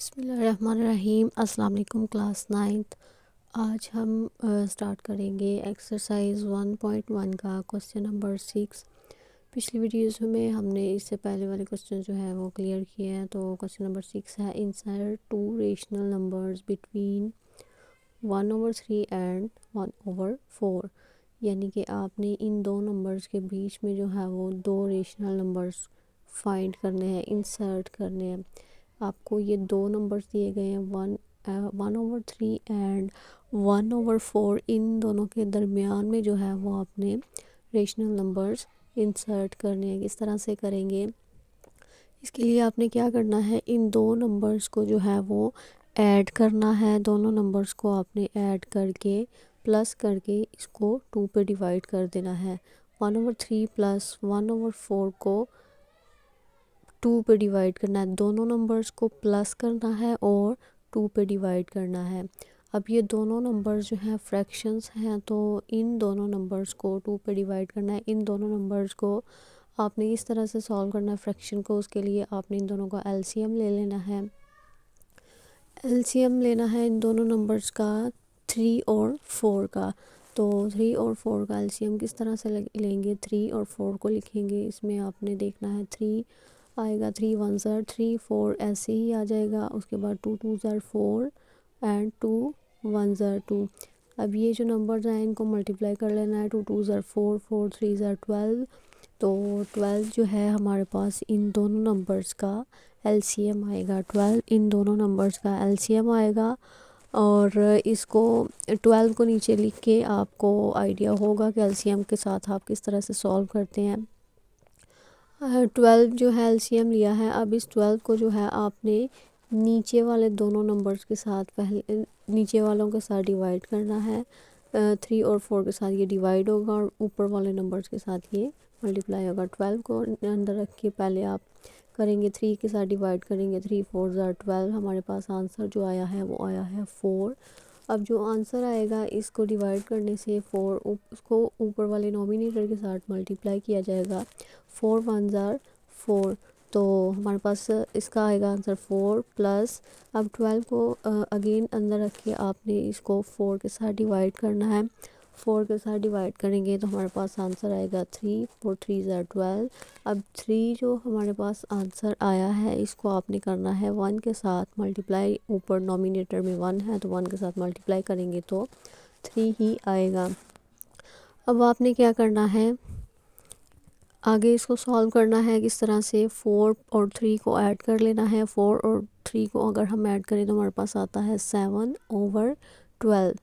बिस्मिल्लाहिर्रहमानिर्रहीम। अस्सलाम वालेकुम क्लास 9th। आज हम स्टार्ट करेंगे एक्सरसाइज 1.1 का क्वेश्चन नंबर 6। पिछली वीडियोस में हमने इससे पहले वाले क्वेश्चन जो है वो क्लियर किए हैं। तो क्वेश्चन नंबर 6 है, insert two rational numbers between 1/3 and 1/4। यानी कि आपने इन दो नंबर्स के बीच में जो है वो दो रेशनल नंबर्स फाइंड करने हैं, इंसर्ट करने हैं। आपको ये दो नंबर्स दिए गए हैं 1/3 एंड 1/4। इन दोनों के दरमियान में जो है वो आपने रेशनल नंबर्स इंसर्ट करने हैं। किस तरह से करेंगे, इसके लिए आपने क्या करना है, इन दो नंबर्स को जो है वो ऐड करना है। दोनों नंबर्स को आपने ऐड करके प्लस करके इसको 2 पे डिवाइड कर देना है। 1/3 प्लस 1/4 को 2 पे डिवाइड करना है। दोनों नंबर्स को प्लस करना है और 2 पे डिवाइड करना है। अब ये दोनों नंबर्स जो हैं फ्रैक्शंस हैं, तो इन दोनों नंबर्स को 2 पे डिवाइड करना है। इन दोनों नंबर्स को आपने इस तरह से सॉल्व करना है फ्रैक्शन को। उसके लिए आपने इन दोनों का एलसीएम ले लेना है। एलसीएम लेना है इन दोनों नंबर्स का 3 और 4 का। तो 3 और 4 का एलसीएम किस तरह से लेंगे, 3 और 4 को लिखेंगे। इसमें आपने देखना है 3 आएगा, 3 1 ज़र 3, 4 ऐसे ही आ जाएगा। उसके बाद 2 2 ज़र 4 एंड 2 1 ज़र 2। अब ये जो नंबर्स हैं इनको मल्टीप्लाई कर लेना है। 2 2 ज़र 4, 4 3 ज़र 12। तो 12 जो है हमारे पास इन दोनों नंबर्स का एलसीएम आएगा। 12 इन दोनों नंबर्स का एलसीएम आएगा। और इसको 12 को नीचे लिख के आपको आइडिया होगा कि एलसीएम के साथ आप किस तरह से सॉल्व करते हैं। 12 जो है एलसीएम लिया है। अब इस 12 को जो है आपने नीचे वाले दोनों नंबर्स के साथ, पहले नीचे वालों के साथ डिवाइड करना है। 3 और 4 के साथ ये डिवाइड होगा और ऊपर वाले नंबर्स के साथ ये मल्टीप्लाई होगा। 12 को अंदर रख के पहले आप करेंगे, 3 के साथ डिवाइड करेंगे। 3 4 ज़र 12। हमारे पास आंसर जो आया है वो आया है 4। अब जो आंसर आएगा इसको डिवाइड करने से 4 उसको ऊपर वाले नॉमिनेटर के साथ मल्टीप्लाई किया जाएगा। 4 1 ज़र 4। तो हमारे पास इसका आएगा आंसर 4 प्लस। अब 12 को अगेन अंदर रख के आपने इसको 4 के साथ डिवाइड करना है। 4 के साथ डिवाइड करेंगे तो हमारे पास आंसर आएगा 3, 4 3 ज़र 12। अब 3 जो हमारे पास आंसर आया है इसको आपने करना है 1 के साथ मल्टीप्लाई। ऊपर नॉमिनेटर में 1 है तो 1 के साथ मल्टीप्लाई करेंगे तो 3 ही आएगा। अब आपने क्या करना है, आगे इसको सॉल्व करना है। किस तरह से, 4 और 3 को ऐड कर लेना है। 4 और 3 को अगर हम ऐड करें तो हमारे पास आता है 7/12।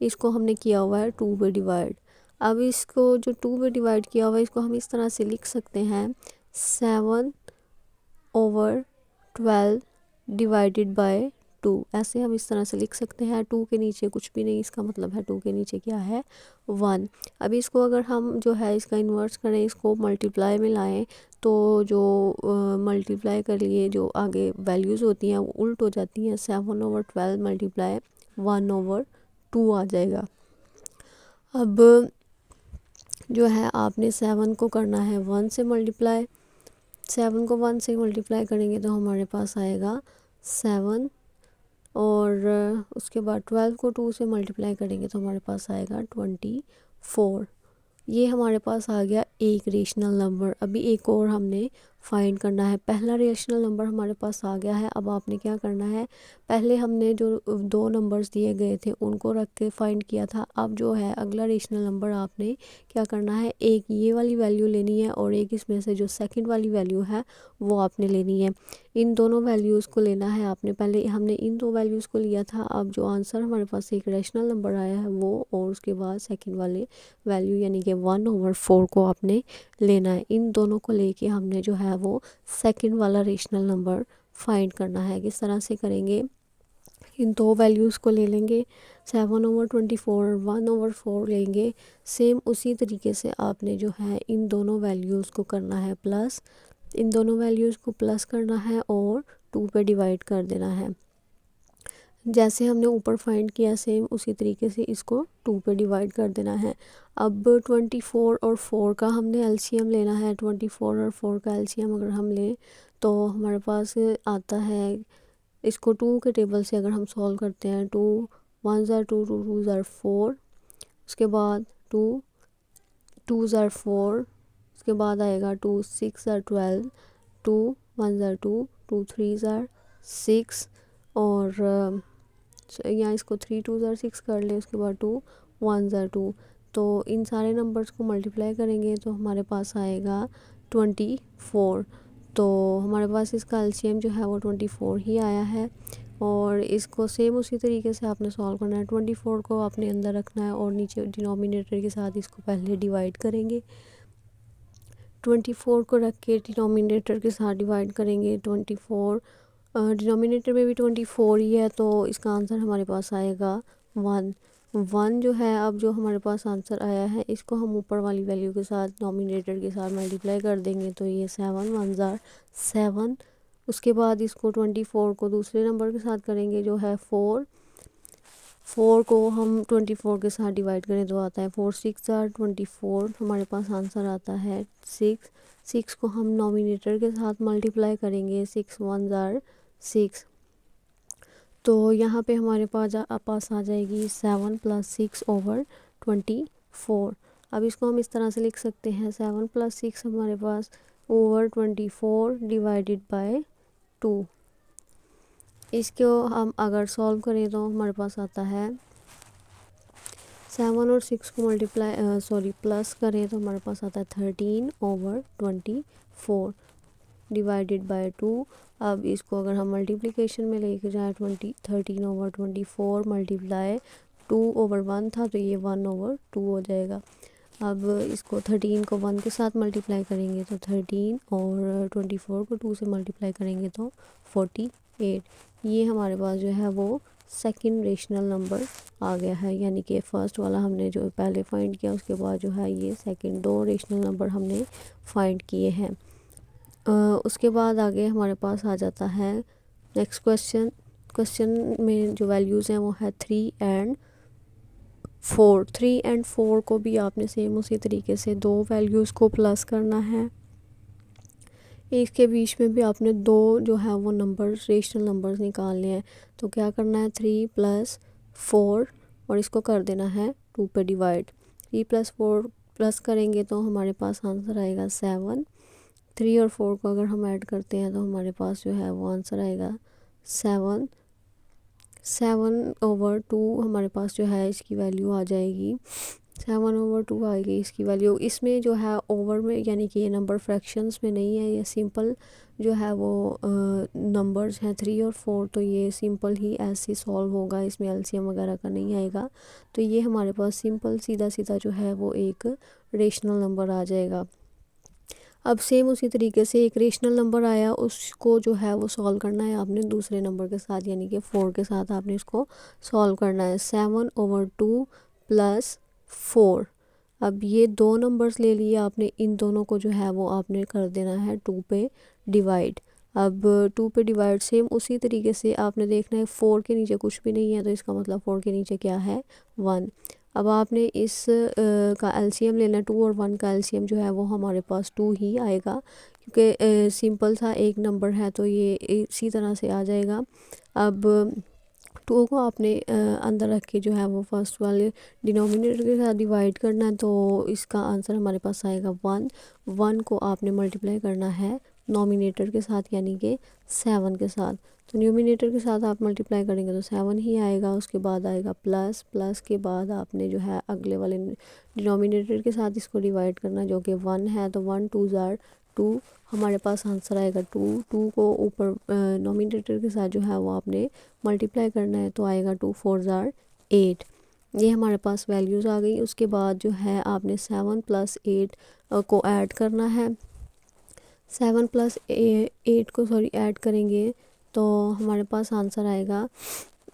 इसको हमने किया हुआ है 2 पे डिवाइड। अब इसको जो 2 पे डिवाइड किया हुआ है इसको हम इस तरह से लिख सकते हैं 7/12 डिवाइडेड बाय 2। ऐसे हम इस तरह से लिख सकते हैं। 2 के नीचे कुछ भी नहीं, इसका मतलब है 2 के नीचे क्या है, 1। अभी इसको अगर हम जो है इसका इन्वर्स करें, इसको मल्टीप्लाई में लाएं, तो जो मल्टीप्लाई कर लिए जो आगे वैल्यूज़ होती हैं वो उल्ट हो जाती हैं। 7/12 मल्टीप्लाई 1/2 आ जाएगा। अब जो है आपने 7 को करना है 1 से मल्टीप्लाई। 7 को 1 से मल्टीप्लाई करेंगे तो हमारे पास आएगा 7। और उसके बाद 12 को 2 से मल्टीप्लाई करेंगे तो हमारे पास आएगा 24। ये हमारे पास आ गया एक रेशनल नंबर। अभी एक और हमने फाइंड करना है। पहला रेशनल नंबर हमारे पास आ गया है। अब आपने क्या करना है, पहले हमने जो दो नंबर्स दिए गए थे उनको रख के फाइंड किया था। अब जो है अगला रेशनल नंबर आपने क्या करना है, एक ये वाली वैल्यू लेनी है और एक इसमें से जो सेकंड वाली वैल्यू है वो आपने लेनी है। इन दोनों वैल्यूज़ को लेना है आपने। पहले हमने इन दो वैल्यूज़ को लिया था। अब जो आंसर हमारे पास एक रेशनल नंबर आया है वो, और उसके बाद सेकंड वाले वैल्यू यानी कि 1/4 को आपने लेना है। इन दोनों को लेके हमने जो है वो सेकंड वाला रेशनल नंबर फाइंड करना है। किस तरह से करेंगे, इन दो वैल्यूज़ को ले लेंगे, 7/24 और 1/4 लेंगे। सेम उसी तरीके से आपने जो है इन दोनों वैल्यूज़ को करना है प्लस। इन दोनों वैल्यूज़ को प्लस करना है और 2 पे डिवाइड कर देना है। जैसे हमने ऊपर फाइंड किया सेम उसी तरीके से इसको 2 पे डिवाइड कर देना है। अब 24 और 4 का हमने एलसीएम लेना है। 24 और 4 का एलसीएम अगर हम लें तो हमारे पास आता है इसको 2 के टेबल से अगर हम सॉल्व करते हैं, 2 1 ज़ार 2, 2 2 ज़ार 4, उसके बाद 2 2 ज़ार 4, उसके बाद आएगा 2 6 ज़ार 12, 2 1 ज़ार 2, 2 3 ज़ार 6, और यहाँ इसको 3 2 ज़ार 6 कर ले, उसके बाद 2 1 ज़ार 2। तो इन सारे नंबर्स को मल्टीप्लाई करेंगे तो हमारे पास आएगा 24। तो हमारे पास इसका एलसीएम जो है वो 24 ही आया है। और इसको सेम उसी तरीके से आपने सॉल्व करना है। 24 को आपने अंदर रखना है और नीचे डिनोमिनेटर के साथ इसको पहले डिवाइड करेंगे। 24 को रख के डिनोमिनेटर के साथ डिवाइड करेंगे। 24 डिनोमिनेटर में भी 24 ही है, तो इसका आंसर हमारे पास आएगा 1। 1 जो है, अब जो हमारे पास आंसर आया है इसको हम ऊपर वाली वैल्यू के साथ डिनोमिनेटर के साथ मल्टीप्लाई कर देंगे, तो ये 7 1 ज़ार 7। उसके बाद इसको 24 को दूसरे नंबर के साथ करेंगे जो है 4। 4 को हम 24 के साथ डिवाइड करें तो आता है 4 6 ज़ार 24। हमारे पास आंसर आता है 6। 6 को हम नॉमिनेटर के साथ मल्टीप्लाई करेंगे, 6 1 ज़ार 6। तो यहाँ पे हमारे पास आ जाएगी 7 + 6 / 24। अब इसको हम इस तरह से लिख सकते हैं, 7 + 6 हमारे पास ओवर 24 डिवाइडेड बाय 2। इसको हम अगर सॉल्व करें तो हमारे पास आता है 7 और 6 को प्लस करें तो हमारे पास आता है 13 / 24 डिवाइडेड बाय 2। अब इसको अगर हम मल्टीप्लिकेशन में लेके जाए 13 / 24 मल्टीप्लाई 2/1 था, तो ये 1/2 हो जाएगा। अब इसको 13 को 1 के साथ मल्टीप्लाई करेंगे तो 13, और 24 को 2 से मल्टीप्लाई करेंगे तो 48। ये हमारे पास जो है वो सेकंड रेशनल नंबर आ गया है, यानी कि फर्स्ट वाला हमने जो पहले फाइंड किया, उसके बाद जो है ये सेकंड 2 रेशनल नंबर हमने फाइंड किए हैं। उसके बाद आगे हमारे पास आ जाता है नेक्स्ट क्वेश्चन में जो वैल्यूज़ हैं वो है 3 और 4। 3 और 4 को भी आपने सेम उसी तरीके से दो वैल्यूज़ को प्लस करना है। इसके बीच में भी आपने दो जो है वो नंबर्स रेशनल नंबर्स निकालने हैं। तो क्या करना है, 3 + 4 और इसको कर देना है 2 पे डिवाइड। 3 + 4 प्लस करेंगे तो हमारे पास आंसर आएगा 7। 3 और 4 को अगर हम ऐड करते हैं तो हमारे पास जो है वो आंसर आएगा 7। 7/2 हमारे पास जो है इसकी वैल्यू आ जाएगी, 7/2 आएगी इसकी वैल्यू। इसमें जो है ओवर में, यानी कि ये नंबर फ्रैक्शंस में नहीं है, ये सिंपल जो है वो नंबर्स हैं 3 और 4, तो ये सिंपल ही ऐसे सॉल्व होगा, इसमें एलसीएम वगैरह का नहीं आएगा। तो ये हमारे पास सिंपल सीधा सीधा जो है वो एक रेशनल नंबर आ जाएगा। अब सेम उसी तरीके से एक रेशनल नंबर आया, उसको जो है वो सॉल्व करना है आपने दूसरे नंबर के साथ, यानी कि 4 के साथ आपने इसको सॉल्व करना है। 7/2 + 4। अब ये दो नंबर्स ले लिए आपने, इन दोनों को जो है वो आपने कर देना है 2 पे डिवाइड। अब 2 पे डिवाइड सेम उसी तरीके से आपने देखना है 4 के नीचे कुछ भी नहीं है, तो इसका मतलब 4 के नीचे क्या है, 1। अब आपने इस का एलसीएम लेना, 2 और 1 का एलसीएम जो है वो हमारे पास 2 ही आएगा, क्योंकि सिंपल सा एक नंबर है, तो ये इसी तरह से आ जाएगा। अब 2 को आपने अंदर रख के जो है वो फर्स्ट वाले डिनोमिनेटर के साथ डिवाइड करना है, तो इसका आंसर हमारे पास आएगा 1। 1 को आपने मल्टीप्लाई करना है नॉमिनेटर के साथ, यानी कि 7 के साथ। तो न्यूमिनेटर के साथ आप मल्टीप्लाई करेंगे तो 7 ही आएगा। उसके बाद आएगा प्लस के बाद आपने जो है अगले वाले डिनोमिनेटर के साथ इसको डिवाइड करना, जो कि 1 है, तो 1 2 ज़ार 2 हमारे पास आंसर आएगा 2। 2 को ऊपर नॉमिनेटर के साथ जो है वो आपने मल्टीप्लाई करना है, तो आएगा 2 4 ज़ार 8। ये हमारे पास वैल्यूज़ आ गई। उसके बाद जो है आपने 7 + 8 को ऐड करना है। 7 + 8 को ऐड करेंगे तो हमारे पास आंसर आएगा,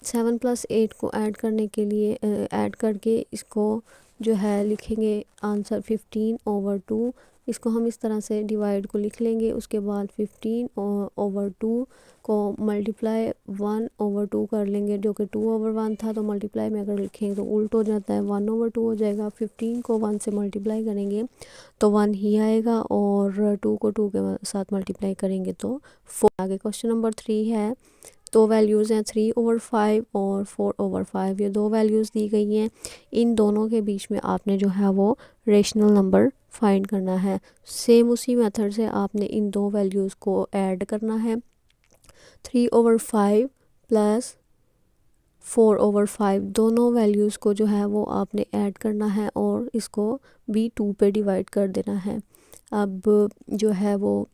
7 + 8 को ऐड करने के लिए ऐड करके इसको जो है लिखेंगे आंसर 15/2। इसको हम इस तरह से डिवाइड को लिख लेंगे। उसके बाद 15/2 को मल्टीप्लाई 1/2 कर लेंगे, जो कि 2/1 था, तो मल्टीप्लाई में अगर लिखेंगे तो उल्ट हो जाता है, 1/2 हो जाएगा। 15 को 1 से मल्टीप्लाई करेंगे तो 1 ही आएगा, और 2 को 2 के साथ मल्टीप्लाई करेंगे तो 4। आगे क्वेश्चन नंबर 3 है, दो वैल्यूज़ हैं 3/5 और 4/5, ये दो वैल्यूज़ दी गई हैं। इन दोनों के बीच में आपने जो है वो रेशनल नंबर फाइंड करना है। सेम उसी मेथड से आपने इन दो वैल्यूज़ को ऐड करना है। 3/5 प्लस 4/5 दोनों वैल्यूज़ को जो है वो आपने ऐड करना है और इसको भी 2 पे डिवाइड कर देना है। अब जो है वो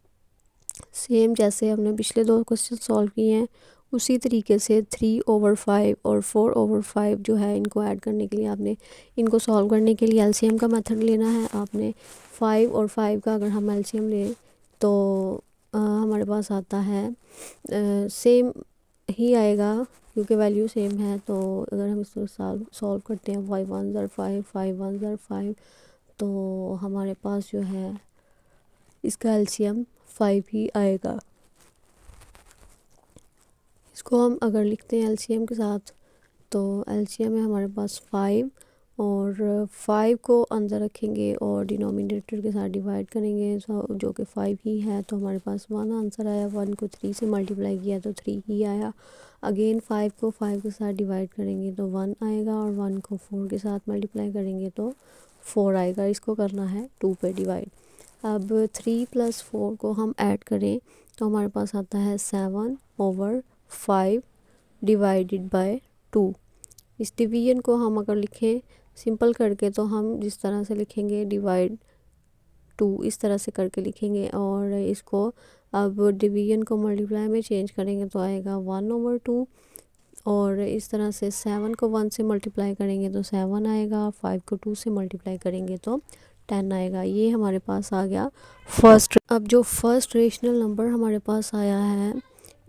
सेम जैसे हमने पिछले दो क्वेश्चन सॉल्व किए हैं उसी तरीके से 3/5 और 4/5 जो है इनको ऐड करने के लिए आपने इनको सॉल्व करने के लिए एलसीएम का मेथड लेना है। आपने 5 और 5 का अगर हम एलसीएम लें तो हमारे पास आता है सेम ही आएगा क्योंकि वैल्यू सेम है। तो अगर हम इसको सॉल्व करते हैं 5 1 ज़र 5 5 1 ज़र 5 तो हमारे पास जो है इसका एलसीएम 5 ही आएगा। इसको हम अगर लिखते हैं एलसीएम के साथ तो एलसीएम है हमारे पास 5 और 5 को अंदर रखेंगे और डिनोमिनेटर के साथ डिवाइड करेंगे जो कि 5 ही है। तो हमारे पास 1 आंसर आया। 1 को 3 से मल्टीप्लाई किया तो 3 ही आया। अगेन 5 को 5 के साथ डिवाइड करेंगे तो 1 आएगा और 1 को 4 के साथ मल्टीप्लाई करेंगे तो 4 आएगा। इसको करना है 2 पे डिवाइड। अब 3 + 4 को हम ऐड करें तो हमारे पास आता है 7/5 डिवाइडेड बाय 2। इस डिवीजन को हम अगर लिखें सिंपल करके तो हम जिस तरह से लिखेंगे डिवाइड 2 इस तरह से करके लिखेंगे और इसको अब डिवीजन को मल्टीप्लाई में चेंज करेंगे तो आएगा 1/2 और इस तरह से 7 को 1 से मल्टीप्लाई करेंगे तो 7 आएगा। 5 को 2 से मल्टीप्लाई करेंगे तो 10 आएगा। ये हमारे पास आ गया फर्स्ट। अब जो फर्स्ट रेशनल नंबर हमारे पास आया है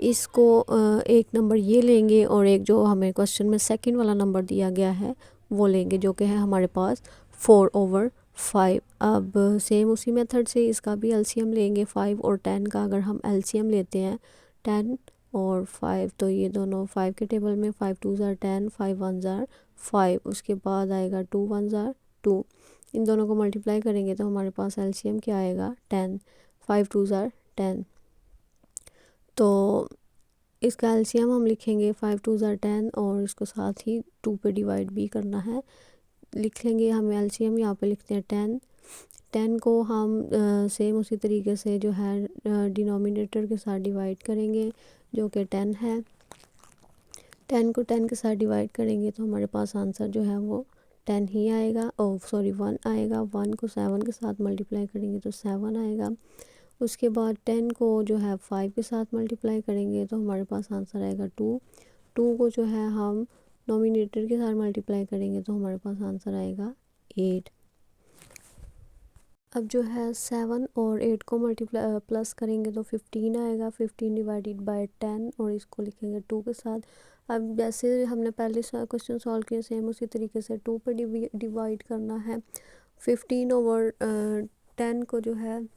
इसको एक नंबर ये लेंगे और एक जो हमें क्वेश्चन में सेकंड वाला नंबर दिया गया है वो लेंगे जो कि है हमारे पास 4/5। अब सेम उसी मेथड से इसका भी एलसीएम लेंगे। 5 और 10 का अगर हम एलसीएम लेते हैं 10 और 5 तो ये दोनों 5 के टेबल में 5 2 ज़र 10 5 1 ज़र 5 उसके बाद आएगा 2 1 ज़र 2। इन दोनों को मल्टीप्लाई करेंगे तो हमारे पास एलसीएम क्या आएगा 10 5 2 ज़र 10। तो इसका एलसीएम हम लिखेंगे 5 2 ज़र 10 और इसको साथ ही 2 पे डिवाइड भी करना है। लिख लेंगे हम एलसीएम यहाँ पे लिखते हैं 10। 10 को हम सेम उसी तरीके से जो है डिनोमिनेटर के साथ डिवाइड करेंगे जो कि 10 है। 10 को 10 के साथ डिवाइड करेंगे तो हमारे पास आंसर जो है वो 10 ही आएगा। 1 आएगा। 1 को 7 के साथ मल्टीप्लाई करेंगे तो 7 आएगा। उसके बाद 10 को जो है 5 के साथ मल्टीप्लाई करेंगे तो हमारे पास आंसर आएगा 2। 2 को जो है हम नोमिनेटर के साथ मल्टीप्लाई करेंगे तो हमारे पास आंसर आएगा 8। अब जो है 7 और 8 को मल्टीप्लाई प्लस करेंगे तो 15 आएगा। 15 डिवाइडेड बाय 10 और इसको लिखेंगे 2 के साथ। अब जैसे हमने पहले क्वेश्चन सॉल्व किया सेम उसी तरीके से 2 पे डिवाइड करना है। 15/10 को जो है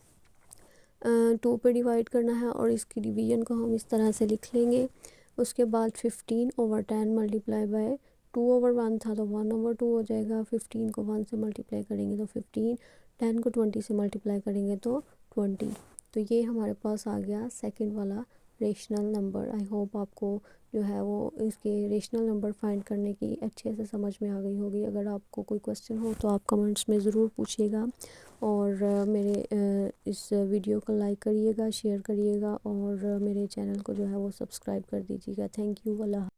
2 पे डिवाइड करना है और इसकी डिवीजन को हम इस तरह से लिख लेंगे। उसके बाद 15/10 मल्टीप्लाई बाय 2/1 था तो 1/2 हो जाएगा। 15 को 1 से मल्टीप्लाई करेंगे तो 15। 10 को 20 से मल्टीप्लाई करेंगे तो 20। तो ये हमारे पास आ गया सेकंड वाला रेशनल नंबर। आई होप आपको जो है वो इसके रेशनल नंबर फाइंड करने की अच्छे से समझ में आ गई होगी। अगर आपको कोई क्वेश्चन हो तो आप कमेंट्स में ज़रूर पूछिएगा और मेरे इस वीडियो को लाइक करिएगा शेयर करिएगा और मेरे चैनल को जो है वो सब्सक्राइब कर दीजिएगा। Thank you. अल्लाह।